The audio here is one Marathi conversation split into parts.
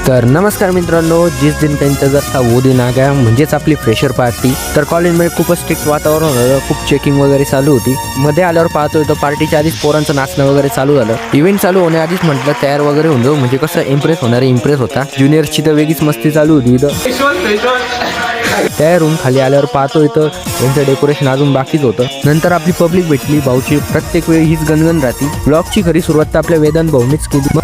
तर नमस्कार मित्रांनो, जिस दिन का इंतजार था वो दिन आ गया, म्हणजेच आपली फ्रेशर पार्टी। तर कॉलेजमध्ये खूपच स्ट्रिक्ट वातावरण होतं, खूप चेकिंग वगैरे चालू होती। मध्ये आल्यावर पाहतोय तर पार्टीच्या आधीच पोरांचं नाचणं वगैरे चालू झालं। इव्हेंट चालू होण्याआधीच म्हटलं तयार वगैरे होऊन जाऊ, म्हणजे कसं इम्प्रेस होणारे इम्प्रेस होता। ज्युनियर्सची तर वेगळीच मस्ती चालू होती इथं। तयार होऊन खाली आल्यावर पाहतोय तर त्यांचं डेकोरेशन अजून बाकीच होतं। नंतर आपली पब्लिक भेटली। भाऊची प्रत्येक वेळी हीच गणगण राहती। ब्लॉगची खरी सुरुवात तर आपल्या वेदांत भाऊनीच केली।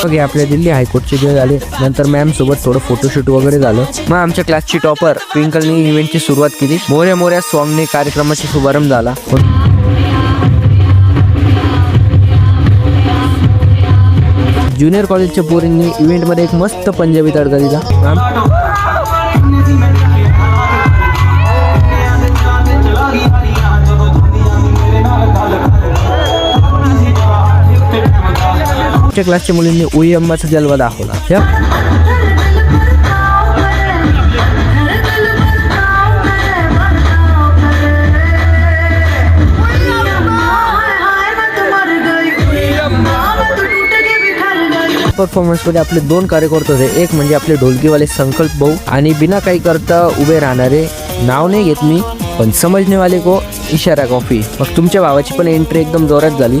मग आपल्या दिल्ली हायकोर्टचे जे झाले, नंतर मॅम सोबत थोडं फोटोशूट वगैरे झालं। मग आमच्या क्लासची टॉपर ट्विंकलने इव्हेंटची सुरुवात केली। मोऱ्या मोऱ्या सॉन्गने कार्यक्रमाचा शुभारंभ झाला। ज्युनियर कॉलेजच्या पोरींनी इव्हेंटमध्ये एक मस्त पंजाबी तडका दिला। आमच्या क्लासच्या मुलींनी उई अम्माचा जलवा दाखवला। परफॉर्मन्स मध्ये आपले दोन कार्यकर्ते होते। एक म्हणजे आपले ढोलकीवाले संकल्प भाऊ आणि बिना काही करता उभे राहणारे, नाव नाही घेत मी, पण समजने वाले को इशारा कॉफी। मग तुमच्या भावाची पण एंट्री एकदम जोरात झाली।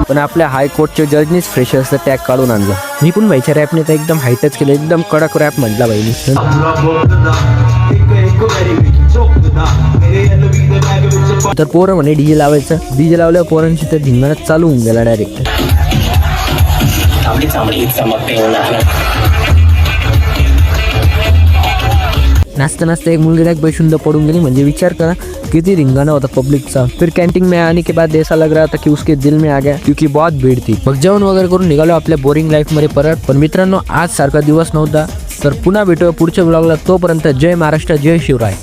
पण आपल्या हायकोर्टच्या जजनीच फ्रेशर्सचा टॅग काढून आणलं। मी पण भाईच्या रॅपने तर एकदम हायटच केलं, एकदम कडक रॅप म्हटला भाईनी। तर पोरं म्हणे डीजे लावायचं। डीजे लावल्यावर पोरांची तर धिंगाणा चालू होऊन गेला डायरेक्ट। नाचता नाचता एक मुलगी डायरेक्ट बेशुद्ध पडून गेली। म्हणजे विचार करा किती धिंगाणा होता पब्लिकचा। फिर कैंटीन में आने के बाद ऐसा लग रहा था कि उसके दिल में आ गया, क्योंकि बहुत भीड़ थी। मग जेवण वगैरे करून निघालो आपल्या बोरिंग लाईफ मध्ये परत। पण मित्रांनो, आज सारखा दिवस नव्हता। तर पुन्हा भेटूया पुढच्या ब्लॉगला। तोपर्यंत जय महाराष्ट्र, जय शिवराय।